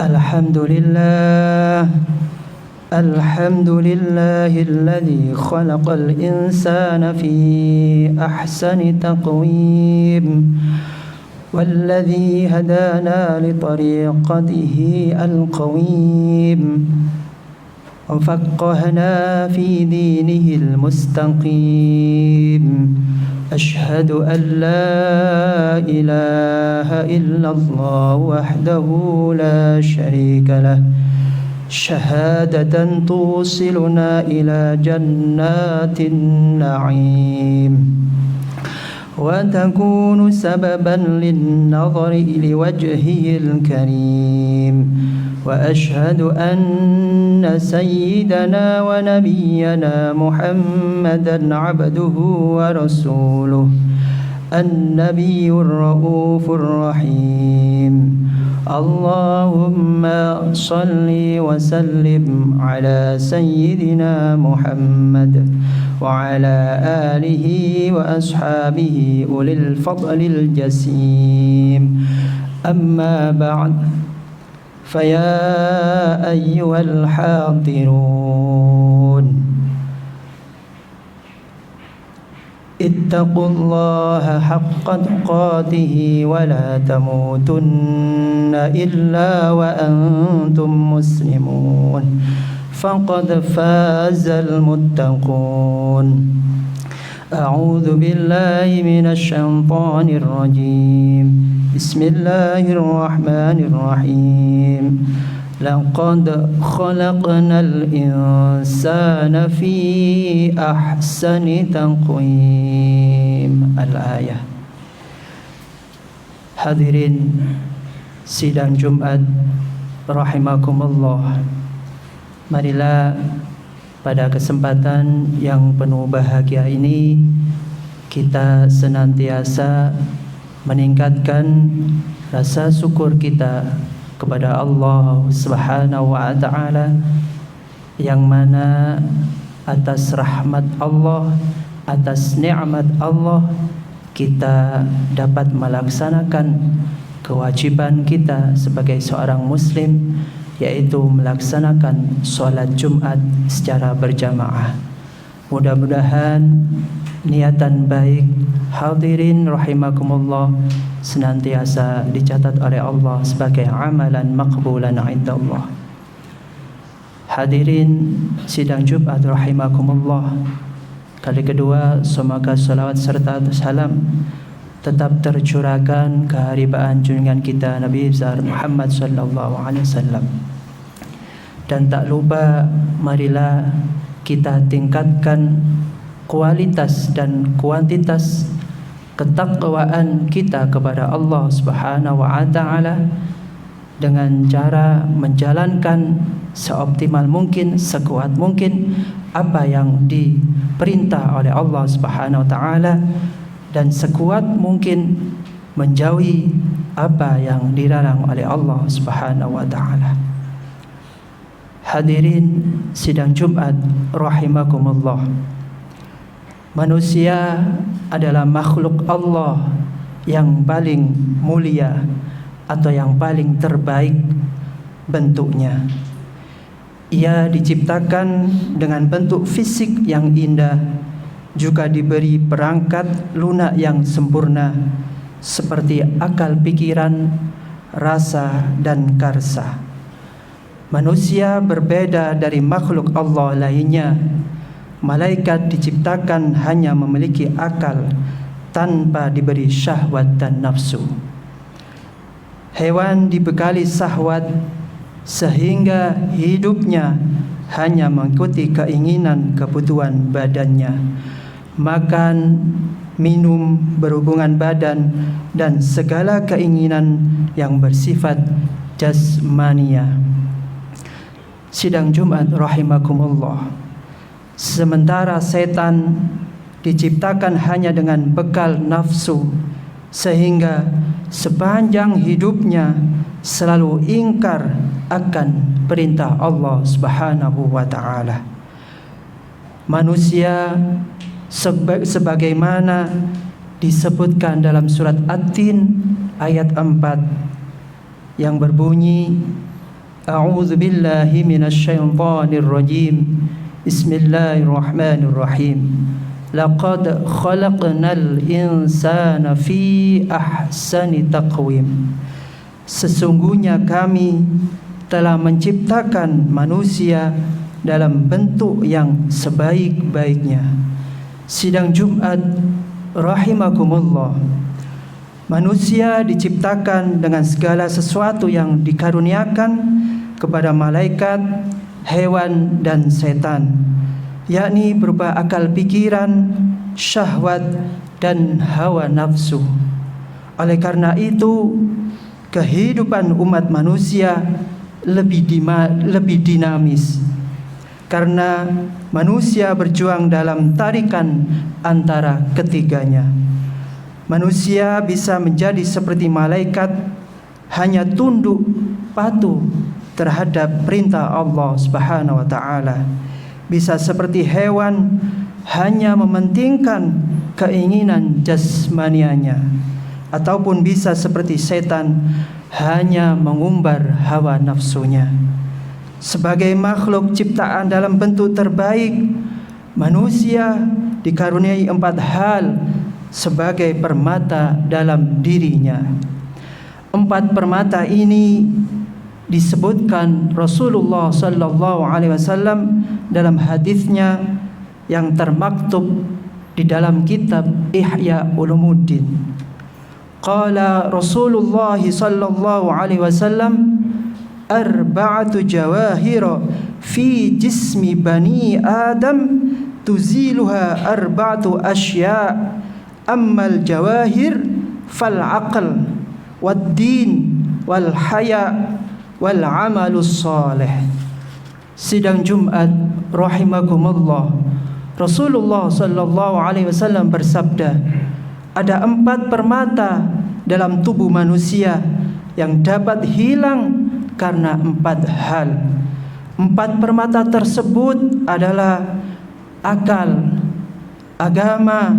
Alhamdulillah alladzi khalaqal insana fi ahsani taqwim والذي هدانا لطريقته القويم وفقهنا في دينه المستقيم أشهد أن لا إله إلا الله وحده لا شريك له شهادة توصلنا إلى جنات النعيم وتكون سببا للنظر لوجهه الكريم وأشهد أن سيدنا ونبينا محمدا عبده ورسوله النبي الرؤوف الرحيم اللهم صل وسلم على سيدنا محمد وعلى آله وأصحابه أولي الفضل الجسيم أما بعد فيا أيها الحاضرون اتقوا الله حق تقاته ولا تموتن إلا وأنتم مسلمون فقد فاز المتقون أعوذ بالله من الشيطان الرجيم بسم الله الرحمن الرحيم لقد خلقنا الإنسان في أحسن تقويم الآية. Hadirin sidang Jumat rahimakumullah, marilah pada kesempatan yang penuh bahagia ini kita senantiasa meningkatkan rasa syukur kita kepada Allah Subhanahu wa taala, yang mana atas rahmat Allah, atas nikmat Allah kita dapat melaksanakan kewajiban kita sebagai seorang muslim, yaitu melaksanakan sholat Jumat secara berjamaah. Mudah-mudahan niatan baik hadirin rahimakumullah senantiasa dicatat oleh Allah sebagai amalan maqbulan indallah. Hadirin sidang Jumat rahimakumullah, kali kedua semoga salawat serta salam tetap tercurahkan keharibaan junjungan kita Nabi besar Muhammad sallallahu alaihi wasallam. Dan tak lupa marilah kita tingkatkan kualitas dan kuantitas ketakwaan kita kepada Allah Subhanahu wa taala dengan cara menjalankan seoptimal mungkin, sekuat mungkin apa yang diperintah oleh Allah Subhanahu wa taala, dan sekuat mungkin menjauhi apa yang dilarang oleh Allah Subhanahu wa taala. Hadirin sidang Jumat rahimakumullah, manusia adalah makhluk Allah yang paling mulia atau yang paling terbaik bentuknya. Ia diciptakan dengan bentuk fisik yang indah, juga diberi perangkat lunak yang sempurna seperti akal pikiran, rasa dan karsa. Manusia berbeda dari makhluk Allah lainnya. Malaikat diciptakan hanya memiliki akal tanpa diberi syahwat dan nafsu. Hewan dibekali syahwat sehingga hidupnya hanya mengikuti keinginan kebutuhan badannya. Makan, minum, berhubungan badan, dan segala keinginan yang bersifat jasmania. Sidang Jumat rahimakumullah, sementara setan diciptakan hanya dengan bekal nafsu, sehingga sepanjang hidupnya selalu ingkar akan perintah Allah Subhanahu wa taala. Manusia sebagaimana disebutkan dalam surat At-Tin ayat 4 yang berbunyi, A'udzu billahi minasyaitonir rajim. Bismillahirrahmanirrahim. Laqad khalaqnal insana fi ahsani taqwim. Sesungguhnya kami telah menciptakan manusia dalam bentuk yang sebaik-baiknya. Sidang Jumat rahimakumullah. Manusia diciptakan dengan segala sesuatu yang dikaruniakan kepada malaikat, hewan dan setan, yakni berupa akal pikiran, syahwat dan hawa nafsu. Oleh karena itu, kehidupan umat manusia lebih dinamis, karena manusia berjuang dalam tarikan antara ketiganya. Manusia bisa menjadi seperti malaikat, hanya tunduk patuh terhadap perintah Allah Subhanahu wa taala. Bisa seperti hewan, hanya mementingkan keinginan jasmanianya, ataupun bisa seperti setan, hanya mengumbar hawa nafsunya. Sebagai makhluk ciptaan dalam bentuk terbaik, manusia dikaruniai 4 hal sebagai permata dalam dirinya. 4 permata ini disebutkan Rasulullah sallallahu alaihi wasallam dalam hadisnya yang termaktub di dalam kitab Ihya Ulumuddin. Qala Rasulullah sallallahu alaihi wasallam, arba'atu jawahira fi jismi bani Adam tuziluha arba'atu asya' ammal jawahir fal aql wad din wal haya wal amalus salih. Sidang Jumat rahimakumullah. Rasulullah sallallahu alaihi wasallam bersabda, ada 4 permata dalam tubuh manusia yang dapat hilang karena 4 hal. 4 permata tersebut adalah akal, agama,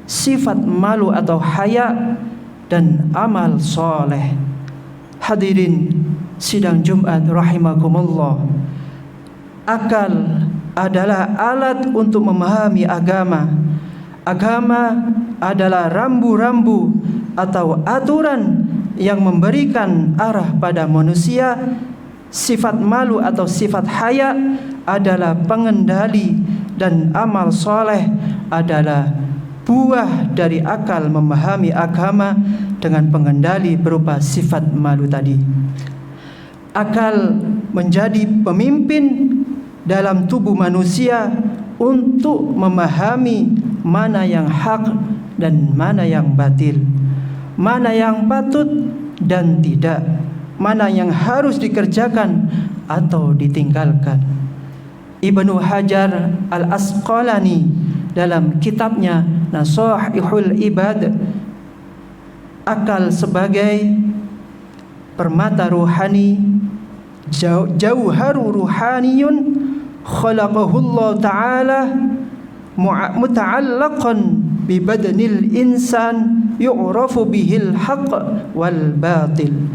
sifat malu atau haya, dan amal soleh. Hadirin sidang Jumat rahimakumullah. Akal adalah alat untuk memahami agama. Agama adalah rambu-rambu atau aturan yang memberikan arah pada manusia. Sifat malu atau sifat haya adalah pengendali, dan amal soleh adalah buah dari akal memahami agama dengan pengendali berupa sifat malu tadi. Akal menjadi pemimpin dalam tubuh manusia untuk memahami mana yang hak dan mana yang batil, mana yang patut dan tidak, mana yang harus dikerjakan atau ditinggalkan. Ibnu Hajar Al-Asqalani dalam kitabnya Nasaihul Ibad, akal sebagai permata ruhani, jauharu ruhaniyun khalaqahullah ta'ala muta'allaqan bi badanil insan yu'rafu bihil haqq wal batil.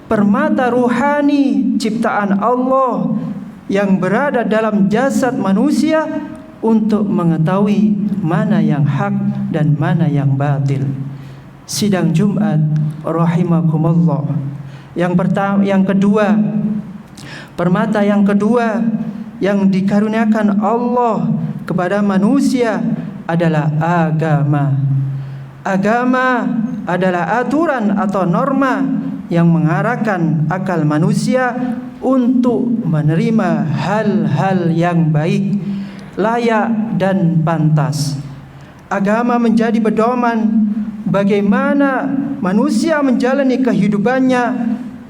Permata ruhani ciptaan Allah yang berada dalam jasad manusia untuk mengetahui mana yang hak dan mana yang batil. Sidang Jumat rahimakumullah. Yang kedua, permata yang kedua yang dikaruniakan Allah kepada manusia adalah agama. Agama adalah aturan atau norma yang mengarahkan akal manusia untuk menerima hal-hal yang baik, layak dan pantas. Agama menjadi pedoman bagaimana manusia menjalani kehidupannya,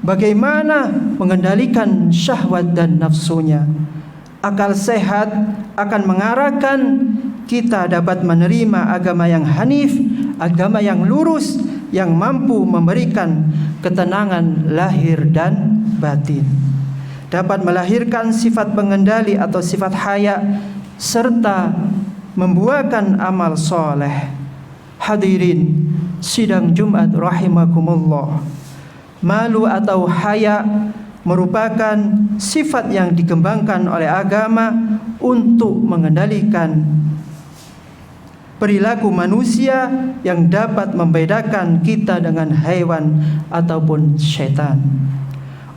bagaimana mengendalikan syahwat dan nafsunya. Akal sehat akan mengarahkan kita dapat menerima agama yang hanif, agama yang lurus, yang mampu memberikan ketenangan lahir dan batin, dapat melahirkan sifat pengendali atau sifat haya, serta membuahkan amal soleh. Hadirin sidang Jumat rahimakumullah. Malu atau haya merupakan sifat yang dikembangkan oleh agama untuk mengendalikan perilaku manusia yang dapat membedakan kita dengan hewan ataupun syaitan.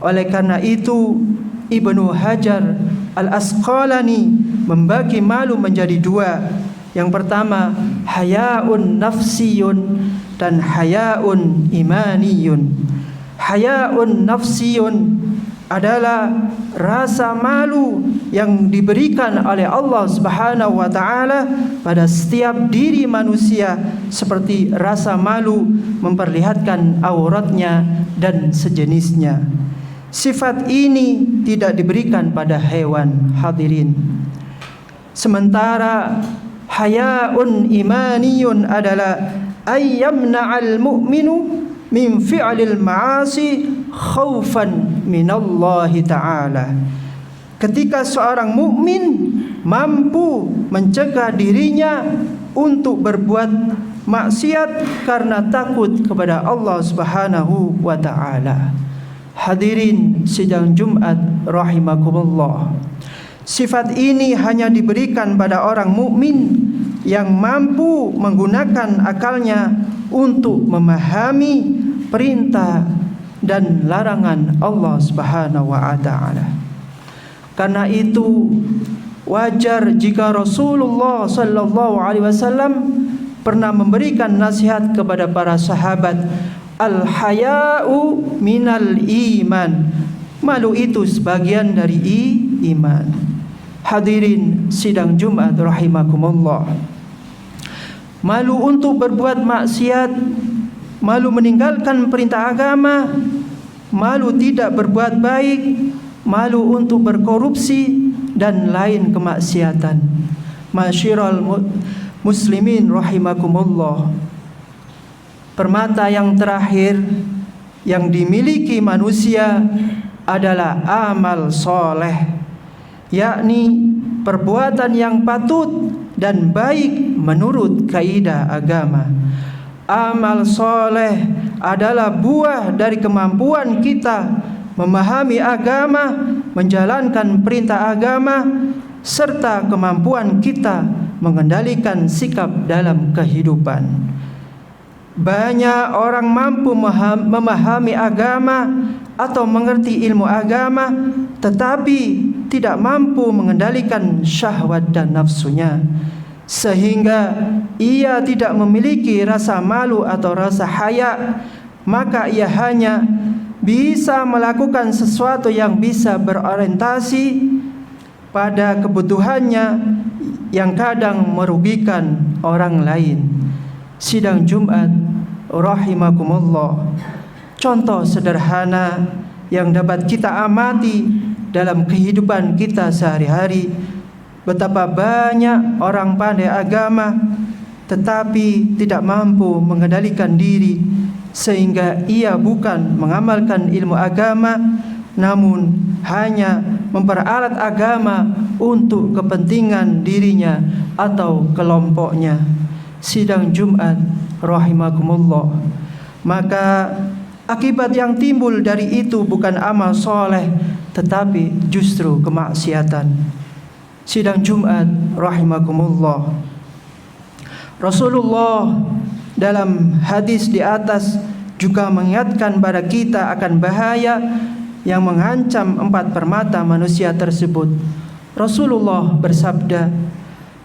Oleh karena itu, Ibnu Hajar Al-Asqalani membagi malu menjadi dua. Yang pertama, hayaun nafsiyun dan hayaun imaniyun. Hayaun nafsiyun adalah rasa malu yang diberikan oleh Allah Subhanahu wa taala pada setiap diri manusia, seperti rasa malu memperlihatkan auratnya dan sejenisnya. Sifat ini tidak diberikan pada hewan, hadirin. Sementara hayaun imaniyun adalah ayyamna'al mu'minu min fi'lil ma'asi khaufan minallahi ta'ala. Ketika seorang mukmin mampu mencegah dirinya untuk berbuat maksiat karena takut kepada Allah Subhanahu wa taala. Hadirin sidang Jumat rahimakumullah. Sifat ini hanya diberikan pada orang mukmin yang mampu menggunakan akalnya untuk memahami perintah dan larangan Allah Subhanahu wa taala. Karena itu wajar jika Rasulullah sallallahu alaihi wasallam pernah memberikan nasihat kepada para sahabat, al-haya'u minal iman. Malu itu sebagian dari iman. Hadirin sidang Jumat rahimakumullah. Malu untuk berbuat maksiat, malu meninggalkan perintah agama, malu tidak berbuat baik, malu untuk berkorupsi dan lain kemaksiatan. Masyiral muslimin rahimakumullah. Permata yang terakhir yang dimiliki manusia adalah amal soleh, yakni perbuatan yang patut dan baik menurut kaidah agama. Amal soleh adalah buah dari kemampuan kita memahami agama, menjalankan perintah agama, serta kemampuan kita mengendalikan sikap dalam kehidupan. Banyak orang mampu memahami agama atau mengerti ilmu agama, tetapi tidak mampu mengendalikan syahwat dan nafsunya, sehingga ia tidak memiliki rasa malu atau rasa haya. Maka ia hanya bisa melakukan sesuatu yang bisa berorientasi pada kebutuhannya yang kadang merugikan orang lain. Sidang Jumat rahimakumullah. Contoh sederhana yang dapat kita amati dalam kehidupan kita sehari-hari, betapa banyak orang pandai agama tetapi tidak mampu mengendalikan diri, sehingga ia bukan mengamalkan ilmu agama, namun hanya memperalat agama untuk kepentingan dirinya atau kelompoknya. Sidang Jumat rahimakumullah. Maka akibat yang timbul dari itu bukan amal soleh, tetapi justru kemaksiatan. Sidang Jumat rahimakumullah. Rasulullah dalam hadis di atas juga mengingatkan pada kita akan bahaya yang mengancam 4 permata manusia tersebut. Rasulullah bersabda,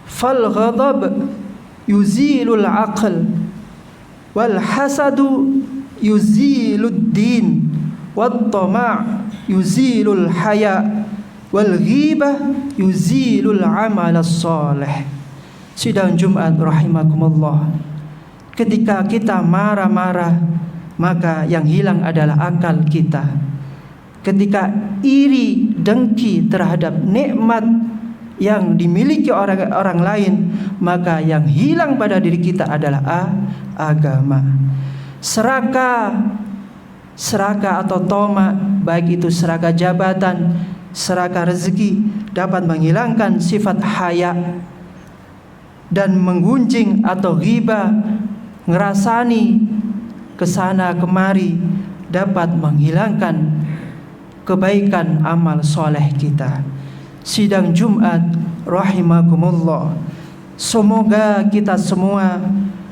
"Fal ghadab yuzilul aql, wal hasadu yuzilud din, wat tama' yuzilul haya, wal ghibah yuzilul amal as-salih." Sidang Jumat rahimakumullah. Ketika kita marah-marah, maka yang hilang adalah akal kita. Ketika iri, dengki terhadap nikmat yang dimiliki orang lain, maka yang hilang pada diri kita adalah agama. Serakah atau toma, baik itu serakah jabatan, serakah rezeki, dapat menghilangkan sifat haya. Dan menggunjing atau ghibah, ngerasani kesana kemari, dapat menghilangkan kebaikan amal soleh kita. Sidang Jumat rahimakumullah, semoga kita semua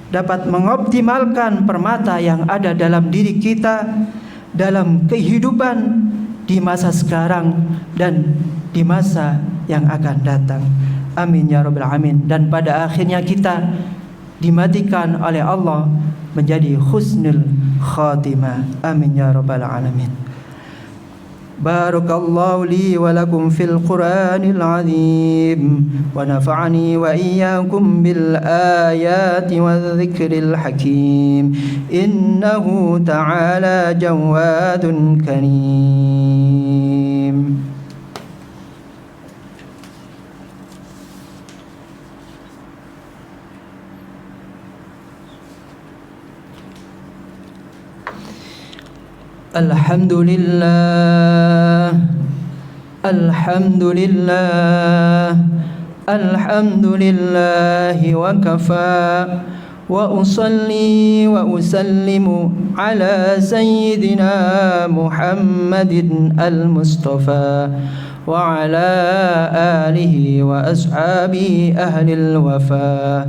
dapat mengoptimalkan permata yang ada dalam diri kita dalam kehidupan di masa sekarang dan di masa yang akan datang. Amin ya rabbal alamin. Dan pada akhirnya kita dimatikan oleh Allah menjadi husnul khatimah. Amin ya rabbal alamin. Barakallahu li wa lakum fil Qur'anil azim wa nafa'ani wa iyyakum bil ayati wadh dhikril hakim. Innahu ta'ala jawadun karim. Alhamdulillah, alhamdulillah, alhamdulillah wa kafa, wa usalli wa usallimu ala sayyidina Muhammadin al-Mustafa wa ala alihi wa ashabihi ahlil wafa.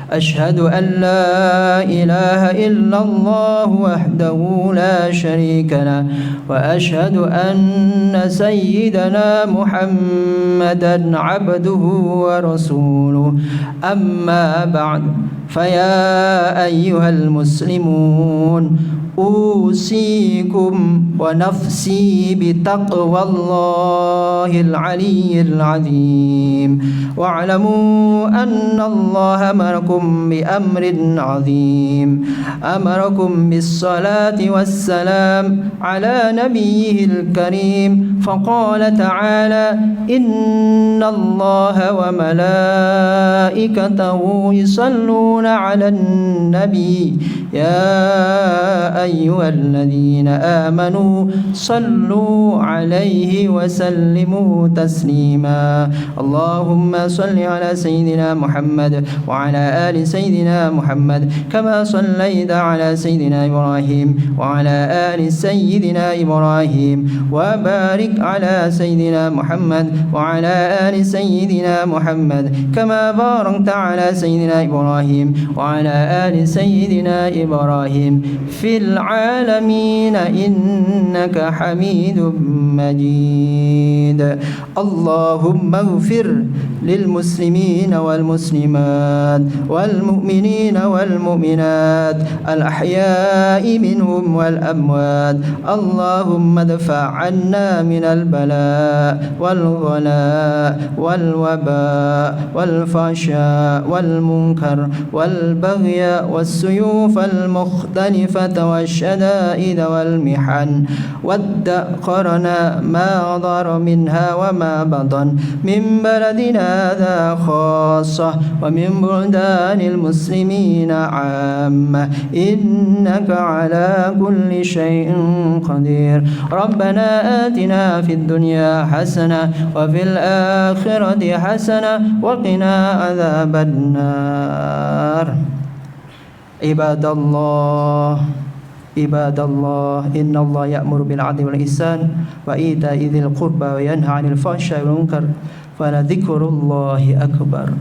Ashhadu an la ilaha illallah wahdahu la sharika lah wa ashhadu anna sayyidana Muhammadan abduhu wa rasuluh. Amma ba'd, faya ayyuhal muslimun, usikum wa nafsi bitaqwallahil aliyyil azim. Wa'lamu anna Allah amarakum bi amrin azim. Amarakum bis salati was salam ala nabiyyihil karim. Faqala ta'ala, inna Allah wa malaikatahu yusalluna 'alan nabi. Ya ayyuhalladzina amanu sallu alaihi wa sallimu taslima. Allahumma salli ala sayyidina Muhammad wa ala ali sayyidina Muhammad kama sallaita ala sayyidina Ibrahim wa ala ali sayyidina Ibrahim wa barik ala sayyidina Muhammad wa ala ali sayyidina Muhammad kama barakta ala sayyidina Ibrahim wa ala ali sayyidina Ibrahim fil alamin innaka Hamidum Majid. Allahumma ighfir lil muslimin wal muslimat wal mu'minin wal mu'minat al ahya'i minhum wal amwat. Allahumma dfa' 'anna minal bala wal ghala wal waba wal fasha wal munkar wal baghya was suyuf al mukhtalifata wasyada'id wal mihan waddaqarna ma dhara minha wa ma batan min baladina hadha khassah wa min buldanil muslimina 'ammah innaka ala kulli shay'in qadir. Rabbana atina fid dunya hasanah wa fil akhirati hasanah wa qina adzaban nar. Ibadallah, ibadallah, innallaha ya'muru bil 'adli wal ihsan wa ita'i dzil qurba wa yanha 'anil fahsya'i wal munkar wa la dzikrullahi akbar.